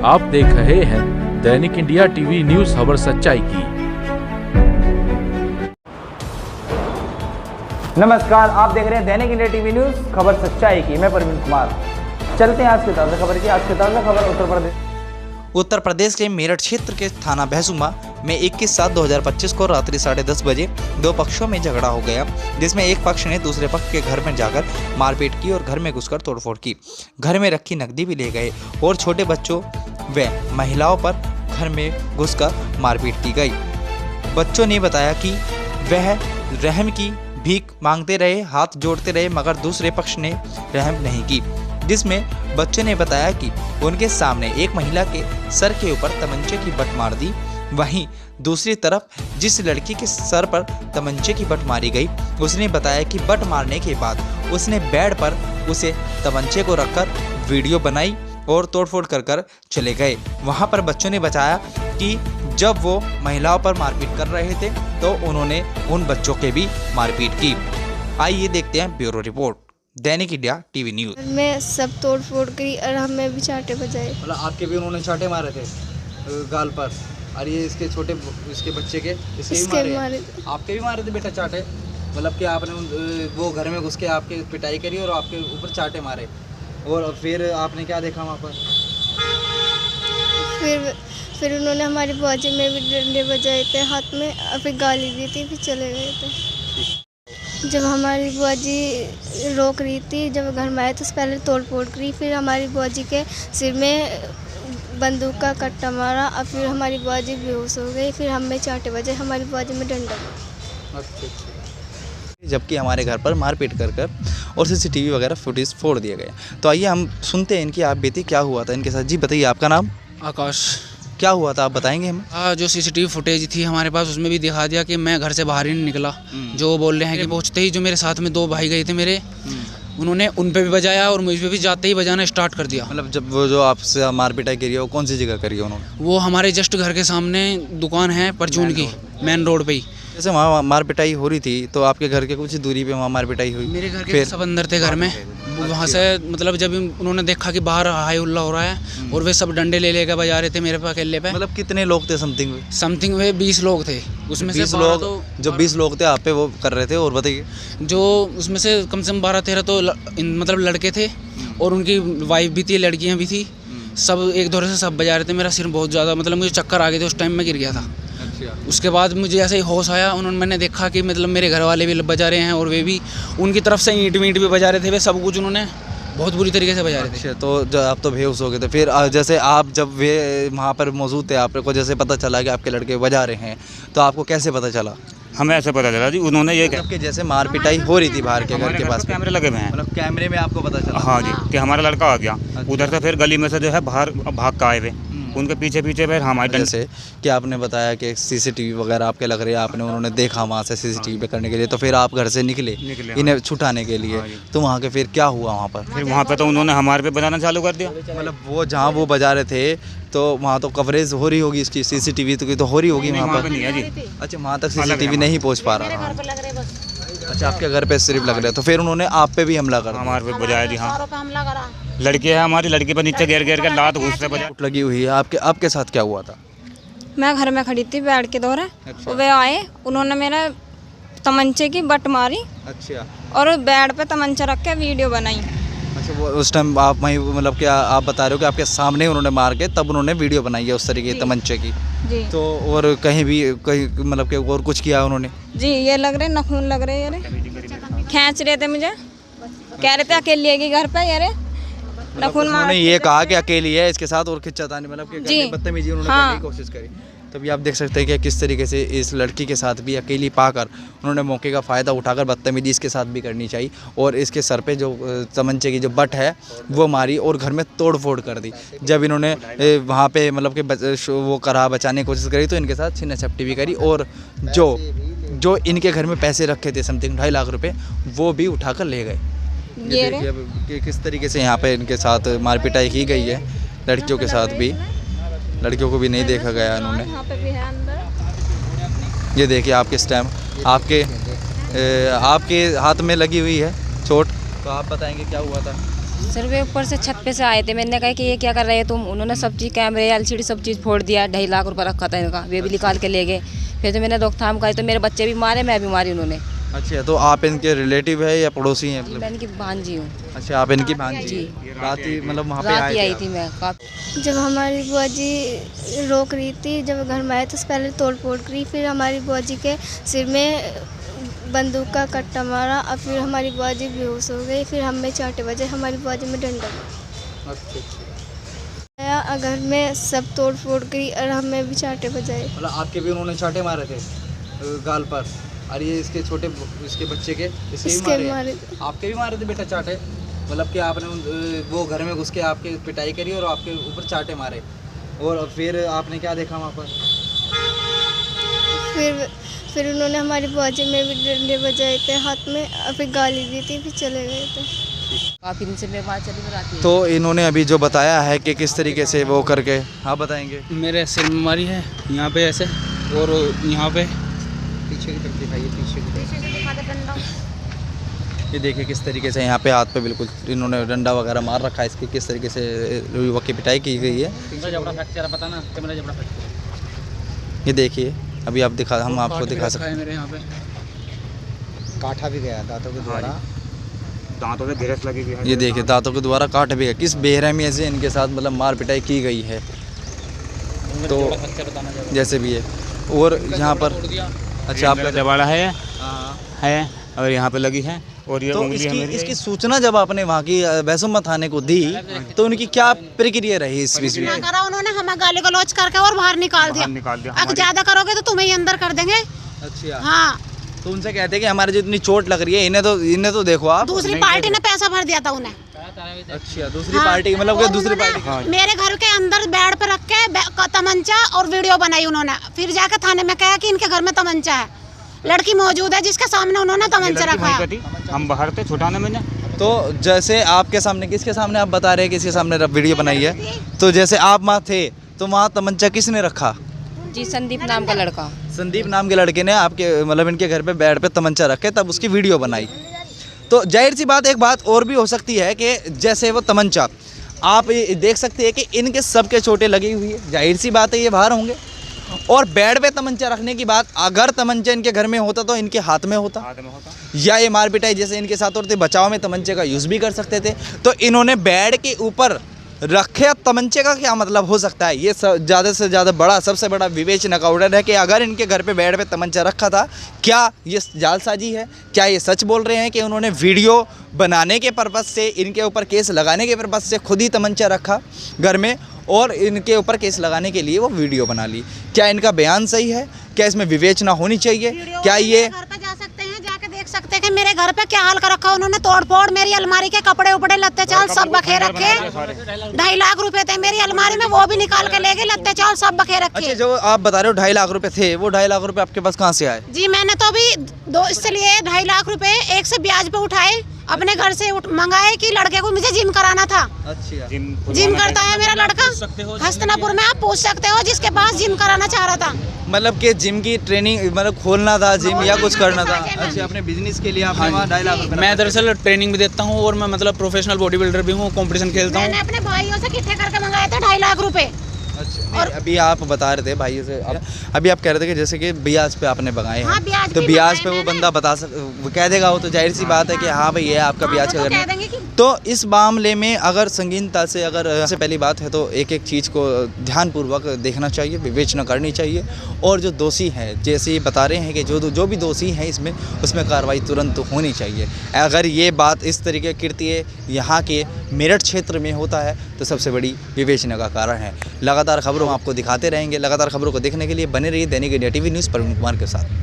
आप देख रहे हैं दैनिक इंडिया टीवी न्यूज, खबर सच्चाई की। नमस्कार, आप देख रहे हैं दैनिक इंडिया टीवी न्यूज, खबर सच्चाई की। मैं परवीन कुमार। चलते हैं आज की ताज़ा खबर की। आज की ताज़ा खबर उत्तर प्रदेश के मेरठ क्षेत्र के थाना भैंसुमा में 21/7/2025 को रात्रि 10:30 बजे दो पक्षों में झगड़ा हो गया, जिसमें एक पक्ष ने दूसरे पक्ष के घर में जाकर मारपीट की और घर में घुसकर तोड़फोड़ की। घर में रखी नकदी भी ले गए और छोटे बच्चों व महिलाओं पर घर में घुसकर मारपीट की गई। बच्चों ने बताया कि वह रहम की भीख मांगते रहे, हाथ जोड़ते रहे, मगर दूसरे पक्ष ने रहम नहीं की, जिसमें बच्चों ने बताया कि उनके सामने एक महिला के सर के ऊपर तमंचे की बट मार दी। वहीं दूसरी तरफ जिस लड़की के सर पर तमंचे की बट मारी गई, उसने बताया कि बट मारने के बाद उसने बेड पर उसे तमंचे को रखकर वीडियो बनाई और तोड़फोड़ कर चले गए। वहां पर बच्चों ने बताया कि जब वो महिलाओं पर मारपीट कर रहे थे तो उन्होंने उन बच्चों के भी मारपीट की। आइए देखते हैं ब्यूरो रिपोर्ट, दैनिक इंडिया टीवी न्यूज। मैं सब तोड़ फोड़ करी और हमें भी चाटे बजाए। मतलब आपके भी उन्होंने चाटे मारे थे गाल पर, और ये इसके छोटे इसके बच्चे के इसके भी मारे। आपके भी मारे थे बेटा चाटे? मतलब कि आपने वो घर में घुस के आपके पिटाई करी और आपके ऊपर चाटे मारे, और फिर आपने क्या देखा वहाँ पर? फिर उन्होंने हमारी बाजी में भी डंडे बजाए थे हाथ में, और फिर गाली दी थी, फिर चले गए थे। जब हमारी बुआजी रोक रही थी, जब घर में आए तो पहले तोड़ फोड़ करी, फिर हमारी बुआजी के सिर में बंदूक का कट्टा मारा, और फिर हमारी बुआजी बेहोश हो गई। फिर हमें चाटे बजे, हमारी बुआजी में डंडा। जबकि हमारे घर पर मारपीट कर और सीसीटीवी वगैरह फुटेज फोड़ दिए गए। तो आइए हम सुनते हैं इनकी आप बीती, क्या हुआ था इनके साथ। जी बताइए, आपका नाम? आकाश। क्या हुआ था आप बताएंगे हमें? हाँ, जो सीसीटीवी फुटेज थी हमारे पास, उसमें भी दिखा दिया कि मैं घर से बाहर ही नहीं निकला। जो बोल रहे हैं कि पहुंचते ही जो मेरे साथ में दो भाई गए थे मेरे, उन्होंने उन पे भी बजाया और मुझ पे भी जाते ही बजाना स्टार्ट कर दिया। मतलब जब वो जो आपसे मारपीटाई करी है वो कौन सी जगह करी है उन्होंने? वो हमारे जस्ट घर के सामने दुकान है परचून की, मेन रोड पे ही। जैसे वहाँ मारपिटाई हो रही थी तो आपके घर के कुछ दूरी पे वहाँ मारपिटाई हुई? मेरे घर के सब अंदर थे घर में। वहाँ से मतलब जब उन्होंने देखा कि बाहर हाई हुल्ला हो रहा है और वे सब डंडे ले लेकर बजा रहे थे मेरे पे अकेले पे। मतलब कितने लोग थे समथिंग? वे 20 लोग थे। उसमें से 20 लोग, जो 20 लोग थे आप पे वो कर रहे थे। और बताइए, जो उसमें से कम से कम 12-13 तो मतलब लड़के थे और उनकी वाइफ भी थी, लड़कियां भी थी। सब एक दौरे से सब बजा रहे थे। मेरा सिर बहुत ज़्यादा, मतलब मुझे चक्कर आ गए थे, उस टाइम में गिर गया था। उसके बाद मुझे ऐसे ही होश आया, मैंने देखा कि मतलब मेरे घर वाले भी बजा रहे हैं और वे भी उनकी तरफ से ईंट वींट भी बजा रहे थे। वे सब कुछ उन्होंने बहुत बुरी तरीके से बजा रहे थे। तो आप तो बेहोश हो गए थे। फिर जैसे आप जब वे वहाँ पर मौजूद थे, आपको जैसे पता चला कि आपके लड़के बजा रहे हैं, तो आपको कैसे पता चला? हमें ऐसे पता चला जी, उन्होंने ये मतलब कि जैसे मारपिटाई हो रही थी बाहर के घर के पास, कैमरे लगे हुए हैं। मतलब कैमरे में आपको पता चला? हाँ जी, कि हमारा लड़का आ गया उधर से, फिर गली में से जो है बाहर भाग का आए हुए, उनके पीछे फिर हमारे। जैसे कि आपने बताया कि सीसीटीवी वगैरह आपके लग रही है, आपने उन्होंने देखा वहाँ से सीसीटीवी पे करने के लिए, तो फिर आप घर से निकले इन्हें छुटाने के लिए। तो वहाँ के फिर क्या हुआ वहाँ पर? फिर वहाँ पे तो उन्होंने हमारे पे बजाना चालू कर दिया। मतलब वो जहाँ वो बजा रहे थे तो वहाँ तो कवरेज हो रही होगी इसकी, सीसीटीवी तो हो रही होगी वहाँ पर? नहीं है जी। अच्छा, वहाँ तक सीसीटीवी नहीं पहुँच पा रहा। अच्छा, आपके घर पे सिर्फ लग रहे, तो फिर उन्होंने आप पे भी हमला करा? हमारे पे बजाया जी। हाँ, लड़की है हमारी, लड़की पर नीचे गिर के लात घूस से बजा लगी हुई है। आपके साथ क्या हुआ था? मैं घर में खड़ी थी बेड के दौरे। वे आए, उन्होंने मेरे तमंचे की बट मारी। अच्छा। और बेड पे तमंचा रख के वीडियो बनाई। अच्छा, वो उस टाइम आप वहीं, मतलब क्या आप बता रहे हो कि आपके सामने उन्होंने मार के तब उन्होंने वीडियो बनाई है उस तरीके की तमंचे की? जी। तो और कहीं मतलब कि और कुछ किया उन्होंने? जी, ये लग रहे नखून लग रहे, अरे खींच रहे थे मुझे, कह रहे थे अकेली है घर पे, अरे नखून मार। उन्होंने ये कहा कि अकेली है इसके साथ और खिंचाता नहीं, मतलब कि बदतमीजी उन्होंने करने की कोशिश करी। तभी आप देख सकते हैं कि किस तरीके से इस लड़की के साथ भी अकेली पाकर उन्होंने मौके का फ़ायदा उठाकर बदतमीजी इसके साथ भी करनी चाहिए, और इसके सर पे जो तमंचे की जो बट है वो मारी और घर में तोड़ फोड़ कर दी। जब इन्होंने वहाँ पे मतलब कि वो करा बचाने की कोशिश करी तो इनके साथ छीना झपटी भी करी, और जो इनके घर में पैसे रखे थे समथिंग 2.5 लाख रुपये, वो भी उठाकर ले गए। ये देखिए कि किस तरीके से यहाँ पे इनके साथ मारपिटाई की गई है। लड़कियों के साथ भी, लड़कियों को भी नहीं देखा गया इन्होंने। ये देखिए आपके इस टाइम आपके हाथ में लगी हुई है चोट, तो आप बताएंगे क्या हुआ था? सर वे ऊपर से छत पे से आए थे, मैंने कहा कि ये क्या कर रहे हो तुम। उन्होंने सब चीज़ कैमरे एलसीडी सब चीज़ फोड़ दिया, 2.5 लाख रुपए रखा था इनका, वे भी निकाल के ले गए। फिर तो मैंने रोकथाम करी तो मेरे बच्चे भी मारे, मैं भी मारी उन्होंने। अच्छा, तो आप इनके रिलेटिव है या पड़ोसी हैं? मैं इनकी भांजी हूँ। अच्छा, आप इनकी भांजी हैं। रात ही मतलब वहाँ पे रात ही आए आई थे थी मैं। जब हमारी बुआ जी रोक रही थी, जब घर में आए तो पहले तोड़ फोड़ करी, फिर हमारी बुआ जी के सिर में बंदूक का कट्टा मारा और फिर हमारी बुआ जी बेहोश हो गई। फिर हमें 4 बजे हमारी बुआ जी में डंडा मारा। अच्छा। घर में सब तोड़ फोड़ करी और हमें भी 4 बजाए। मतलब आपके भी उन्होंने चाटे मारे थे गाल पर, और ये इसके छोटे इसके बच्चे के इसके भी मारे। आपके भी मारे थे बेटा चाटे? मतलब कि आपने वो घर में घुस के आपके पिटाई करी और आपके ऊपर चाटे मारे, और फिर आपने क्या देखा वहाँ पर? फिर उन्होंने हमारी बुआ जी में भी डंडे बजाए थे हाथ में और फिर गाली दी थी, फिर चले गए थे। काफ़ी दिन से मैं वहाँ चली जाती। तो इन्होंने अभी जो बताया है कि किस तरीके से वो करके, आप बताएंगे? मेरे सिर में मारी है यहाँ पे ऐसे, और यहाँ पे पीछे की तरफ दिखाइए, पीछे की तरफ। ये देखिए किस तरीके से यहाँ पे हाथ पे बिल्कुल इन्होंने डंडा वगैरह मार रखा है, इसकी किस तरीके से युवक की पिटाई की गई है। पता ना कैमरा जबड़ा फ्रैक्चर। ये देखिए, अभी आप दिखा, हम आपको दिखा सकते हैं। मेरे यहाँ पे काटा भी गया दांतों के द्वारा, दांतों पे गिरस लगी हुई है। ये देखिए दांतों के द्वारा काट भी गया। किस बेरहमी से इनके साथ मतलब मार पिटाई की गई है, तो जैसे भी है। और यहाँ पर अच्छा आपका जबाड़ा है और यहाँ पे लगी है, और ये तो उंगली है मेरी। इसकी सूचना जब आपने वहाँ की बैसुमा थाने को दी तो उनकी क्या प्रक्रिया रही इस बीच में? करा उन्होंने हमें गाली गलौज करके और बाहर निकाल दिया। अगर ज्यादा करोगे तो तुम्हें ही अंदर कर देंगे। अच्छा। हाँ, तो उनसे कहते हैं कि हमारे जितनी चोट लग रही है इन्हें तो देखो आप। दूसरी पार्टी ने पैसा भर दिया था उन्हें। अच्छा, दूसरी पार्टी मतलब कि दूसरी पार्टी मेरे घर के अंदर बेड पे रख के तमंचा और वीडियो बनाई उन्होंने। फिर जाके थाने में कहा कि इनके घर में तमंचा है, लड़की मौजूद है जिसके सामने उन्होंने तमंचा रखा है। हम बाहर थे छुटाने में। तो जैसे आपके सामने, किसके सामने आप बता रहे हैं किसके सामने वीडियो बनाई है? तो जैसे आप वहाँ थे तो वहाँ तमंचा किसने रखा? जी, संदीप नाम का लड़का। संदीप नाम के लड़के ने आपके मतलब इनके घर पे बेड पे तमंचा रखे, तब उसकी वीडियो बनाई। तो जाहिर सी बात, एक बात और भी हो सकती है कि जैसे वो तमंचा आप देख सकते हैं कि इनके सबके चोटें लगी हुई है, जाहिर सी बात है ये बाहर होंगे। और बेड पे तमंचा रखने की बात, अगर तमंचा इनके घर में होता तो इनके हाथ में होता, या ये मार पिटाई जैसे इनके साथ होते बचाव में तमंचे का यूज़ भी कर सकते थे। तो इन्होंने बेड के ऊपर रखे तमंचे का क्या मतलब हो सकता है? ये ज़्यादा से ज़्यादा बड़ा, सबसे बड़ा विवेचना का ऑर्डर है कि अगर इनके घर पे बेड पे तमंचा रखा था, क्या ये जालसाजी है? क्या ये सच बोल रहे हैं कि उन्होंने वीडियो बनाने के पर्पज़ से, इनके ऊपर केस लगाने के पर्पज़ से खुद ही तमंचा रखा घर में और इनके ऊपर केस लगाने के लिए वो वीडियो बना ली? क्या इनका बयान सही है? क्या इसमें विवेचना होनी चाहिए? क्या ये घर पे जा सकते हैं, जाके देख सकते हैं कि मेरे घर पे क्या हाल कर रखा उन्होंने। तोड़ फोड़, मेरी अलमारी के कपड़े उपड़े लत्ते चाल सब बखे रखे। 2.5 लाख रुपए थे मेरी अलमारी में, वो भी निकाल के ले गए, लत्ते चाल सब बखे रखे। अच्छा, जो आप बता रहे हो 2.5 लाख रुपए थे, वो 2.5 लाख रुपए आपके पास कहाँ से आए? जी, मैंने तो अभी दो इससे लिए 2.5 लाख रुपए एक से ब्याज पे उठाए, अपने घर से मंगाए कि लड़के को मुझे जिम कराना था। अच्छा, जिम करता है मेरा लड़का हस्तनापुर में, आप पूछ सकते हो, जिसके पास जिम कराना चाह रहा था। मतलब कि जिम की ट्रेनिंग मतलब खोलना था जिम या कुछ करना था? अच्छा, अपने बिजनेस के लिए आपने वहाँ 2.5 लाख रुपए? मैं दरअसल ट्रेनिंग भी देता हूँ और मैं मतलब प्रोफेशनल बॉडी बिल्डर भी हूँ, कंपटीशन खेलता हूँ। मैंने अपने भाइयों से इकट्ठे करके मंगाए थे 2.5 लाख रुपए। अच्छा, और अभी आप बता रहे थे भाइयों से, अभी आप कह रहे थे कि जैसे कि ब्याज पे आपने मंगाए हैं। हाँ, ब्याज तो पे ब्याज पे मंगाए वो बंदा बता वो कह देगा, वो तो जाहिर सी बात है कि हाँ भाई ये आपका ब्याज का तो करना कह देंगे कि तो इस मामले में अगर संगीनता से, अगर सबसे पहली बात है तो एक एक चीज़ को ध्यानपूर्वक देखना चाहिए, विवेचना करनी चाहिए। और जो दोषी हैं, जैसे ये बता रहे हैं कि जो भी दोषी हैं इसमें, उसमें कार्रवाई तुरंत होनी चाहिए। अगर ये बात इस तरीके की कृत्य यहाँ के मेरठ क्षेत्र में होता है तो सबसे बड़ी विवेचना का कारण है। लगातार खबरों आपको दिखाते रहेंगे। लगातार खबरों को देखने के लिए बने रहिए दैनिक India TV news Praveen Kumar के साथ।